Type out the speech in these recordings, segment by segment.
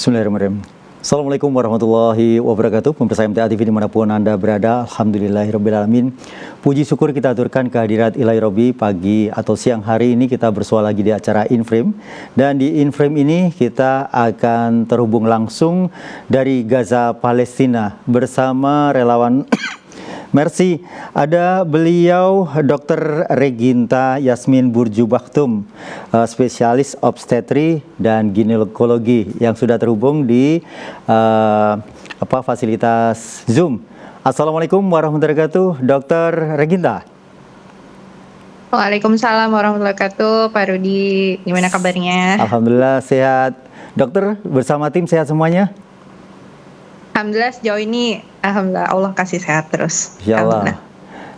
Bismillahirrahmanirrahim. Assalamualaikum warahmatullahi wabarakatuh. Pemirsa MTA TV dimanapun Anda berada, alhamdulillahirrahmanirrahim. Puji syukur kita aturkan kehadirat Ilahi Robbi. Pagi atau siang hari ini kita bersua lagi di acara Inframe. Dan di Inframe ini kita akan terhubung langsung dari Gaza, Palestina bersama relawan Mercy. Ada beliau Dr. Reginta Yasmin Burju Baktum, spesialis obstetri dan ginekologi yang sudah terhubung di fasilitas Zoom. Assalamualaikum warahmatullahi wabarakatuh, Dr. Reginta. Waalaikumsalam warahmatullahi wabarakatuh, Pak Rudi. Gimana kabarnya? Alhamdulillah sehat. Dokter, bersama tim sehat semuanya? Alhamdulillah sejauh ini, alhamdulillah Allah kasih sehat terus. Insya Allah.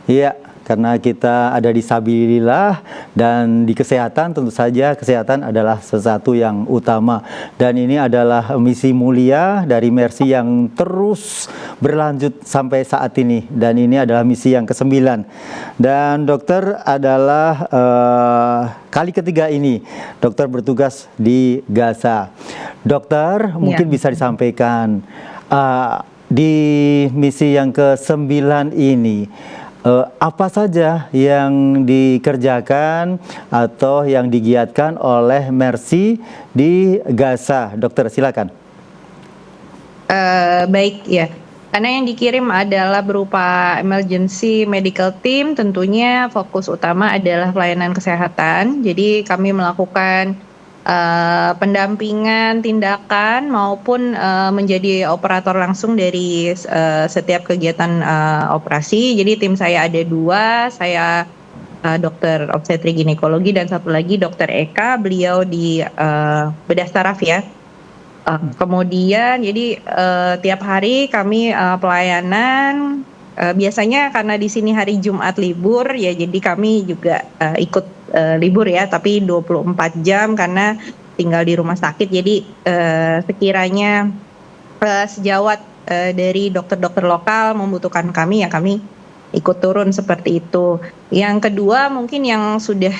Iya, karena kita ada di sabilillah dan di kesehatan, tentu saja kesehatan adalah sesuatu yang utama. Dan ini adalah misi mulia dari Mercy yang terus berlanjut sampai saat ini. Dan ini adalah misi yang ke-9. Dan dokter adalah kali ketiga ini dokter bertugas di Gaza. Dokter, mungkin bisa disampaikan di misi yang ke-9 ini apa saja yang dikerjakan atau yang digiatkan oleh Mercy di Gaza, dokter, silakan. Baik ya, karena yang dikirim adalah berupa emergency medical team, tentunya fokus utama adalah pelayanan kesehatan. Jadi kami melakukan pendampingan tindakan maupun menjadi operator langsung dari setiap kegiatan operasi. Jadi tim saya ada 2, saya dokter obstetri ginekologi dan satu lagi dokter Eka, beliau di bedah saraf ya. Kemudian jadi tiap hari kami pelayanan. Biasanya karena di sini hari Jumat libur ya, jadi kami juga ikut libur ya, tapi 24 jam karena tinggal di rumah sakit. Jadi sekiranya sejawat dari dokter-dokter lokal membutuhkan kami, ya kami ikut turun seperti itu. Yang kedua mungkin yang sudah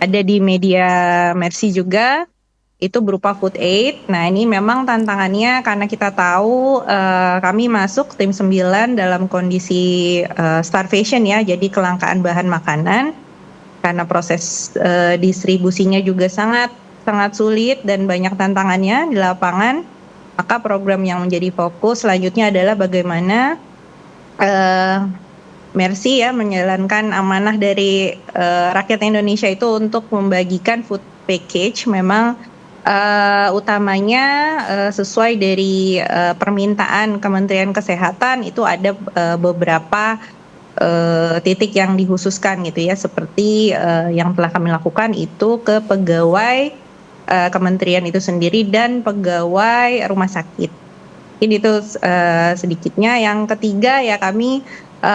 ada di media Mercy juga, itu berupa food aid. Nah ini memang tantangannya karena kita tahu kami masuk tim 9 dalam kondisi starvation ya, jadi kelangkaan bahan makanan karena proses distribusinya juga sangat sulit dan banyak tantangannya di lapangan. Maka program yang menjadi fokus selanjutnya adalah bagaimana Mercy ya menjalankan amanah dari rakyat Indonesia itu untuk membagikan food package. Memang utamanya sesuai dari permintaan Kementerian Kesehatan itu ada beberapa titik yang dikhususkan gitu ya, seperti yang telah kami lakukan itu ke pegawai kementerian itu sendiri dan pegawai rumah sakit. Ini itu sedikitnya. Yang ketiga ya, kami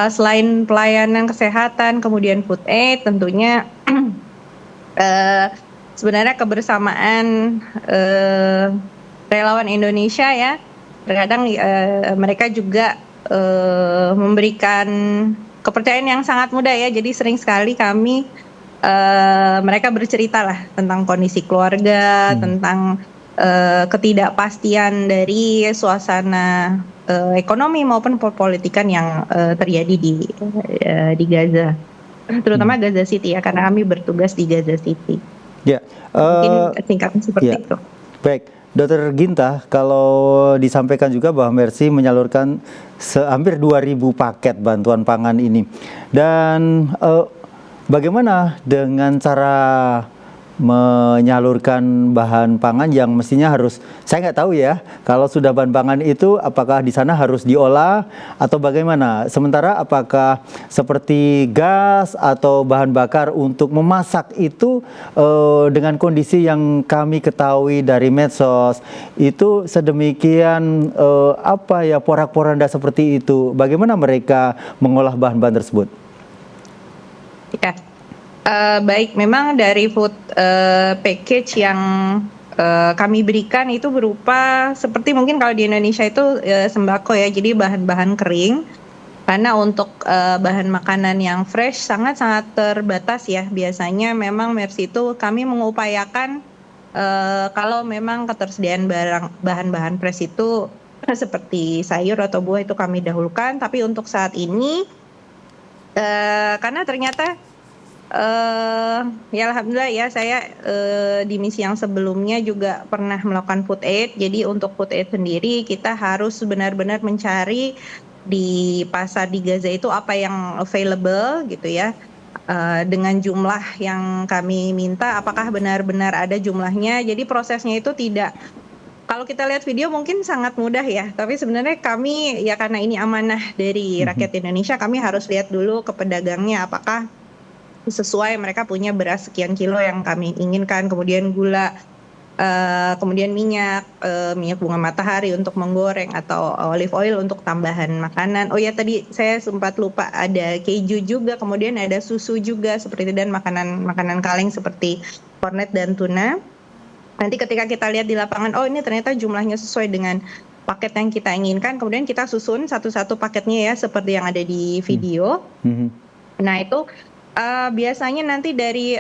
selain pelayanan kesehatan kemudian food aid, tentunya sebenarnya kebersamaan relawan Indonesia ya, terkadang mereka juga memberikan kepercayaan yang sangat mudah ya. Jadi sering sekali kami mereka bercerita lah tentang kondisi keluarga, tentang ketidakpastian dari suasana ekonomi maupun politikan yang terjadi di Gaza, terutama Gaza City ya, karena kami bertugas di Gaza City. Ya, mungkin singkatnya seperti itu. Baik, Dr. Ginta, kalau disampaikan juga bahwa Mercy menyalurkan hampir 2.000 paket bantuan pangan ini. Dan bagaimana dengan cara menyalurkan bahan pangan yang mestinya harus, saya nggak tahu ya, kalau sudah bahan pangan itu apakah di sana harus diolah atau bagaimana? Sementara apakah seperti gas atau bahan bakar untuk memasak itu dengan kondisi yang kami ketahui dari medsos itu sedemikian porak-poranda seperti itu, bagaimana mereka mengolah bahan-bahan tersebut? Ya. Baik, memang dari food package yang kami berikan itu berupa seperti mungkin kalau di Indonesia itu sembako ya, jadi bahan-bahan kering. Karena untuk bahan makanan yang fresh sangat terbatas ya. Biasanya memang Mercy itu kami mengupayakan Kalau memang ketersediaan bahan-bahan fresh itu seperti sayur atau buah itu kami dahulukan, tapi untuk saat ini karena ternyata ya alhamdulillah ya saya di misi yang sebelumnya juga pernah melakukan food aid. Jadi untuk food aid sendiri kita harus benar-benar mencari di pasar di Gaza itu apa yang available gitu ya. Dengan jumlah yang kami minta apakah benar-benar ada jumlahnya. Jadi prosesnya itu tidak, kalau kita lihat video mungkin sangat mudah ya, tapi sebenarnya kami ya karena ini amanah dari rakyat Indonesia, kami harus lihat dulu ke pedagangnya apakah sesuai mereka punya beras sekian kilo yang kami inginkan, kemudian gula, kemudian minyak bunga matahari untuk menggoreng atau olive oil untuk tambahan makanan. Oh ya tadi saya sempat lupa ada keju juga, kemudian ada susu juga seperti itu, dan makanan kaleng seperti kornet dan tuna. Nanti ketika kita lihat di lapangan, oh ini ternyata jumlahnya sesuai dengan paket yang kita inginkan, kemudian kita susun satu-satu paketnya ya seperti yang ada di video. Nah itu biasanya nanti dari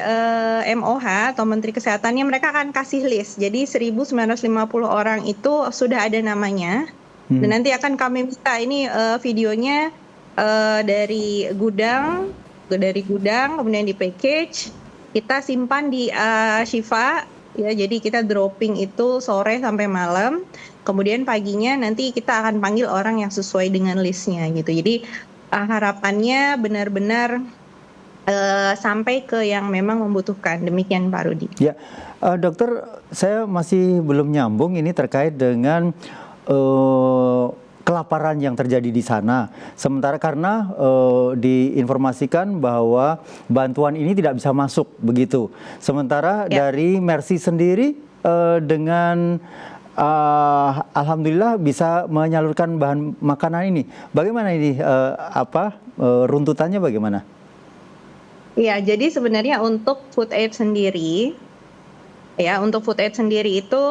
MOH atau Menteri Kesehatannya mereka akan kasih list. Jadi 1.950 orang itu sudah ada namanya. Dan nanti akan kami minta ini videonya dari gudang, kemudian di package, kita simpan di Shifa. Ya, jadi kita dropping itu sore sampai malam. Kemudian paginya nanti kita akan panggil orang yang sesuai dengan listnya gitu. Jadi harapannya benar-benar sampai ke yang memang membutuhkan. Demikian Pak Rudi. Ya, dokter, saya masih belum nyambung ini terkait dengan kelaparan yang terjadi di sana. Sementara karena diinformasikan bahwa bantuan ini tidak bisa masuk begitu. Sementara dari Mercy sendiri dengan alhamdulillah bisa menyalurkan bahan makanan ini. Bagaimana ini runtutannya bagaimana? Ya, jadi sebenarnya untuk food aid sendiri itu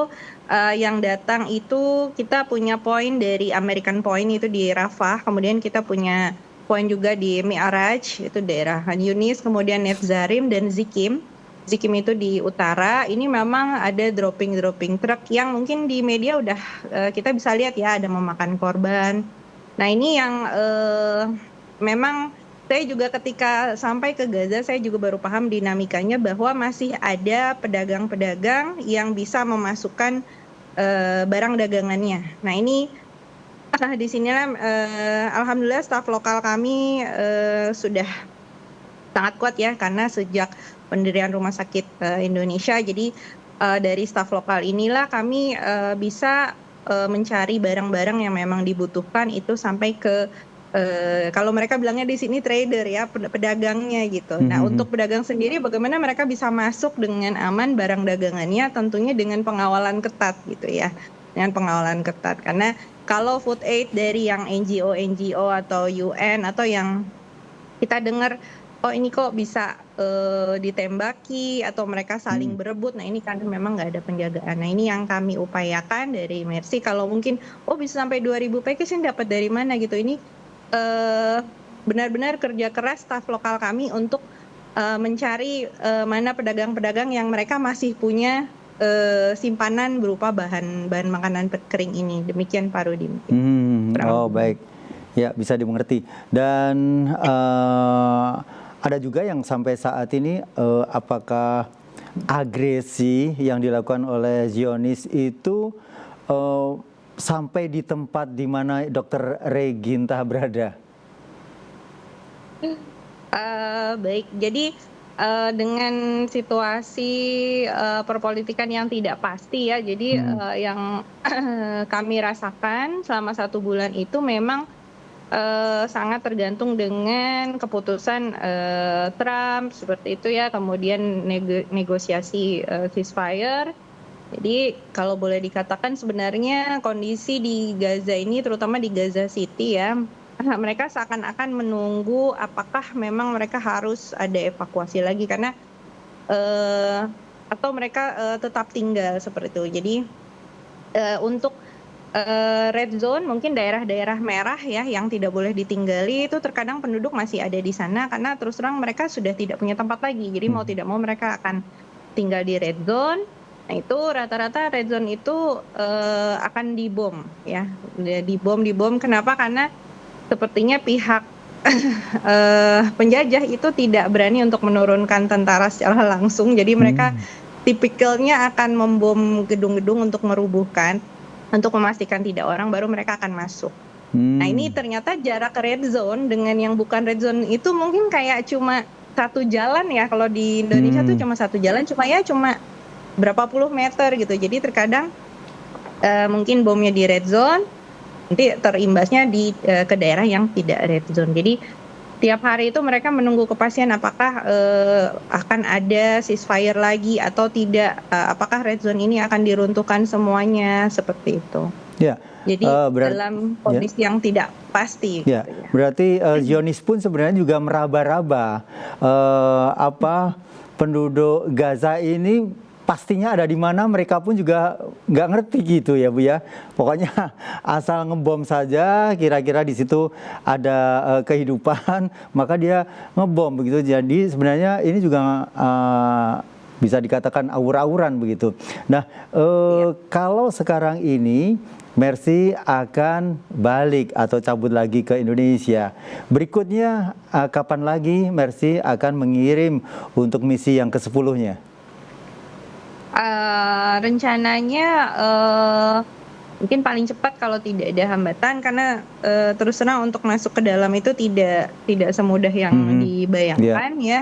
yang datang itu kita punya poin dari American Point itu di Rafah, kemudian kita punya poin juga di Mi'raj itu daerah Han Yunis, kemudian Netzarim dan Zikim. Zikim itu di utara. Ini memang ada dropping truk yang mungkin di media udah kita bisa lihat ya ada memakan korban. Nah ini yang memang saya juga ketika sampai ke Gaza, saya juga baru paham dinamikanya bahwa masih ada pedagang-pedagang yang bisa memasukkan barang dagangannya. Nah ini di sinilah alhamdulillah staf lokal kami sudah sangat kuat ya, karena sejak pendirian Rumah Sakit Indonesia, jadi dari staf lokal inilah kami bisa mencari barang-barang yang memang dibutuhkan itu sampai ke kalau mereka bilangnya di sini trader ya, pedagangnya gitu. Nah untuk pedagang sendiri bagaimana mereka bisa masuk dengan aman barang dagangannya, tentunya dengan pengawalan ketat gitu ya, dengan pengawalan ketat. Karena kalau food aid dari yang NGO atau UN atau yang kita dengar, oh ini kok bisa ditembaki atau mereka saling berebut, nah ini kan memang nggak ada penjagaan. Nah ini yang kami upayakan dari Mercy, kalau mungkin bisa sampai 2.000 package ini dapat dari mana gitu. Ini benar-benar kerja keras staf lokal kami untuk mencari mana pedagang-pedagang yang mereka masih punya simpanan berupa bahan makanan kering ini. Demikian Pak Rudi. Oh baik, ya bisa dimengerti. Dan ada juga yang sampai saat ini apakah agresi yang dilakukan oleh Zionis itu sampai di tempat di mana Dr. Reginta berada? Baik, jadi dengan situasi perpolitikan yang tidak pasti ya, jadi yang kami rasakan selama 1 bulan itu memang sangat tergantung dengan keputusan Trump seperti itu ya, kemudian negosiasi ceasefire. Jadi kalau boleh dikatakan sebenarnya kondisi di Gaza ini, terutama di Gaza City ya, mereka seakan-akan menunggu apakah memang mereka harus ada evakuasi lagi karena atau mereka tetap tinggal seperti itu. Jadi untuk red zone mungkin daerah-daerah merah ya yang tidak boleh ditinggali itu terkadang penduduk masih ada di sana karena terus terang mereka sudah tidak punya tempat lagi. Jadi mau tidak mau mereka akan tinggal di red zone. Nah, itu rata-rata red zone itu akan dibom ya. Dibom. Kenapa? Karena sepertinya pihak penjajah itu tidak berani untuk menurunkan tentara secara langsung. Jadi mereka tipikalnya akan membom gedung-gedung untuk merubuhkan, untuk memastikan tidak orang, baru mereka akan masuk. Nah, ini ternyata jarak red zone dengan yang bukan red zone itu mungkin kayak cuma satu jalan ya. Kalau di Indonesia tuh cuma satu jalan, cuma berapa puluh meter gitu. Jadi terkadang mungkin bomnya di red zone, nanti terimbasnya ke daerah yang tidak red zone. Jadi tiap hari itu mereka menunggu kepastian apakah akan ada ceasefire lagi atau tidak, apakah red zone ini akan diruntuhkan semuanya, seperti itu. Ya. Jadi dalam kondisi yang tidak pasti. Ya, gitu ya. Berarti Zionis pun sebenarnya juga meraba-raba penduduk Gaza ini pastinya ada di mana, mereka pun juga nggak ngerti gitu ya Bu ya. Pokoknya asal ngebom saja, kira-kira di situ ada kehidupan, maka dia ngebom begitu. Jadi sebenarnya ini juga bisa dikatakan awur-awuran begitu. Nah, kalau sekarang ini Mercy akan balik atau cabut lagi ke Indonesia. Berikutnya kapan lagi Mercy akan mengirim untuk misi yang ke-10-nya? Rencananya mungkin paling cepat kalau tidak ada hambatan, karena terus terang untuk masuk ke dalam itu tidak semudah yang dibayangkan ya.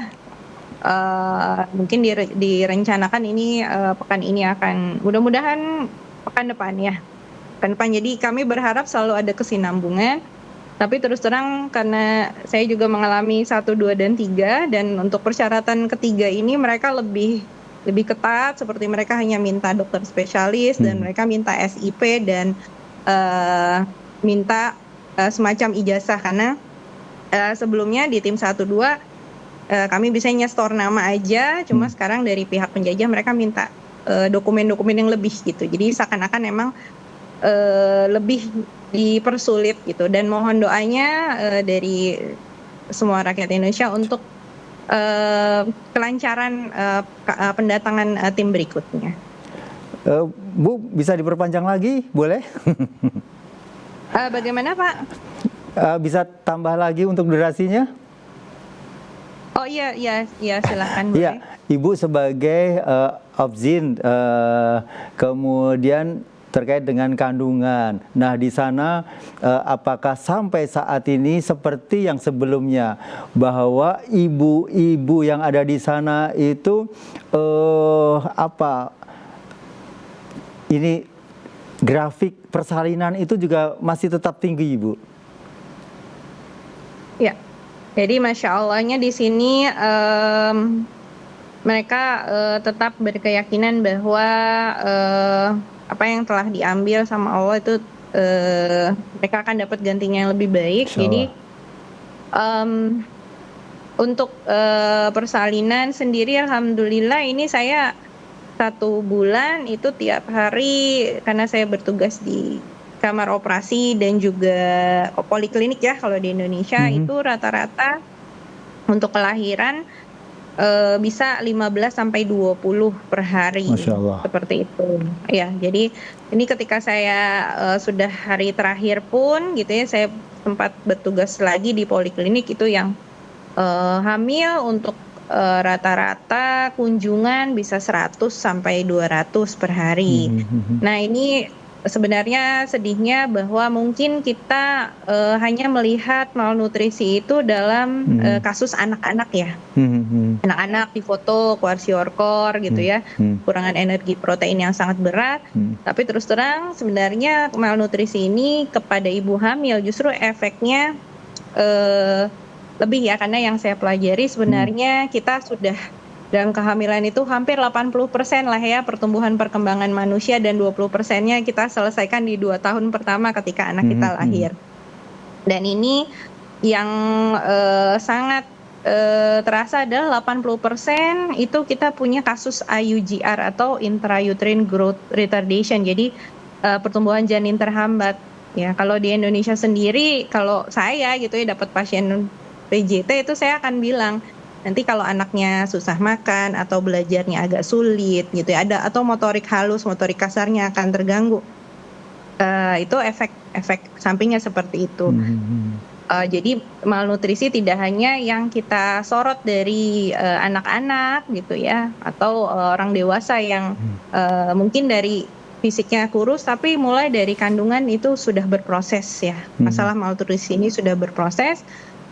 Mungkin direncanakan ini pekan ini akan, mudah-mudahan pekan depan ya. Jadi kami berharap selalu ada kesinambungan, tapi terus terang karena saya juga mengalami 1, 2, dan 3, dan untuk persyaratan ketiga ini mereka lebih ketat, seperti mereka hanya minta dokter spesialis dan mereka minta SIP dan minta semacam ijazah, karena sebelumnya di tim 1, 2 kami bisa nyetor nama aja, cuma sekarang dari pihak penjajah mereka minta dokumen-dokumen yang lebih gitu. Jadi seakan-akan emang lebih dipersulit gitu, dan mohon doanya dari semua rakyat Indonesia untuk kelancaran pendatangan tim berikutnya. Bu, bisa diperpanjang lagi, boleh? Bagaimana Pak? Bisa tambah lagi untuk durasinya? Oh iya silakan. Iya, Ibu sebagai Obzin, kemudian terkait dengan kandungan. Nah, di sana apakah sampai saat ini seperti yang sebelumnya, bahwa ibu-ibu yang ada di sana itu ini grafik persalinan itu juga masih tetap tinggi, Ibu? Ya. Jadi Masya Allahnya di sini mereka tetap berkeyakinan bahwa apa yang telah diambil sama Allah itu mereka akan dapat gantinya yang lebih baik. Jadi untuk persalinan sendiri alhamdulillah ini saya 1 bulan itu tiap hari, karena saya bertugas di kamar operasi dan juga poliklinik ya kalau di Indonesia, itu rata-rata untuk kelahiran bisa 15 sampai 20 per hari. Masya Allah. Seperti itu. Ya, jadi ini ketika saya sudah hari terakhir pun gitu ya, saya sempat bertugas lagi di poliklinik itu yang hamil untuk rata-rata kunjungan bisa 100 sampai 200 per hari. Nah, ini sebenarnya sedihnya bahwa mungkin kita hanya melihat malnutrisi itu dalam kasus anak-anak ya. Anak-anak di foto kwashiorkor gitu ya, kurangan energi protein yang sangat berat. Tapi terus terang sebenarnya malnutrisi ini kepada ibu hamil justru efeknya lebih ya, karena yang saya pelajari sebenarnya kita sudah dalam kehamilan itu hampir 80% lah ya pertumbuhan perkembangan manusia, dan 20%-nya kita selesaikan di 2 tahun pertama ketika anak kita lahir. Dan ini yang sangat terasa adalah 80% itu kita punya kasus IUGR atau intrauterine growth retardation, jadi pertumbuhan janin terhambat. Ya, kalau di Indonesia sendiri, kalau saya gitu ya dapat pasien PJT itu saya akan bilang nanti kalau anaknya susah makan atau belajarnya agak sulit gitu ya, atau motorik halus, motorik kasarnya akan terganggu. Itu efek sampingnya seperti itu. Jadi malnutrisi tidak hanya yang kita sorot dari anak-anak gitu ya, atau orang dewasa yang mungkin dari fisiknya kurus, tapi mulai dari kandungan itu sudah berproses ya. Masalah malnutrisi ini sudah berproses.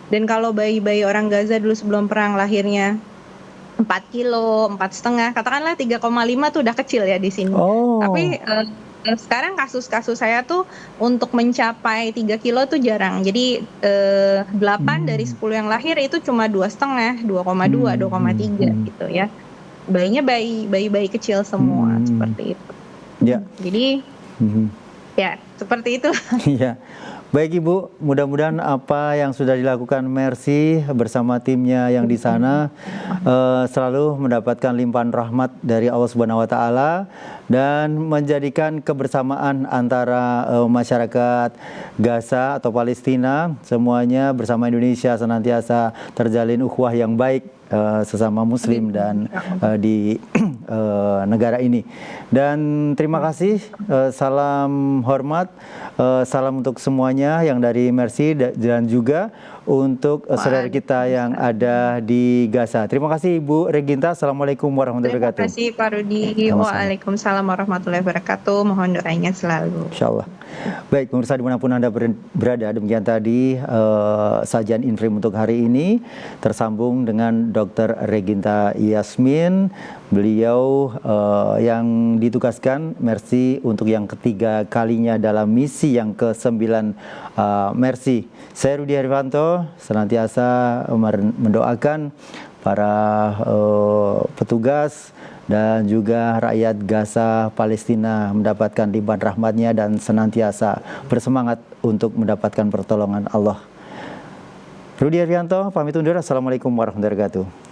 Dan kalau bayi-bayi orang Gaza dulu sebelum perang lahirnya 4 kilo, 4,5, katakanlah 3,5 tuh udah kecil ya di sini. Tapi sekarang kasus-kasus saya tuh untuk mencapai 3 kilo tuh jarang. Jadi 8 dari 10 yang lahir itu cuma 2,5, 2,2, 2,3 gitu ya. Bayinya bayi kecil semua seperti itu. Ya. Jadi ya seperti itu. Iya. Baik Ibu, mudah-mudahan apa yang sudah dilakukan Mercy bersama timnya yang di sana selalu mendapatkan limpahan rahmat dari Allah Subhanahu wa taala dan menjadikan kebersamaan antara masyarakat Gaza atau Palestina semuanya bersama Indonesia senantiasa terjalin ukhuwah yang baik sesama muslim dan di negara ini. Dan terima kasih, salam hormat, salam untuk semuanya yang dari Mercy dan juga untuk saudara kita yang ada di Gaza. Terima kasih Ibu Reginta. Assalamualaikum warahmatullahi wabarakatuh. Terima kasih Pak Rudi. Waalaikumsalam warahmatullahi wabarakatuh. Mohon doanya selalu. Insyaallah. Baik, pemirsa dimanapun Anda berada, demikian tadi sajian Inframe untuk hari ini tersambung dengan Dr. Reginta Yasmin. Beliau yang ditugaskan Mercy untuk yang ketiga kalinya dalam misi yang ke-9 Mercy. Saya Rudi Haryanto senantiasa mendoakan para petugas dan juga rakyat Gaza Palestina mendapatkan limpahan rahmatnya dan senantiasa bersemangat untuk mendapatkan pertolongan Allah. Rudi Haryanto pamit undur. Assalamualaikum warahmatullahi wabarakatuh.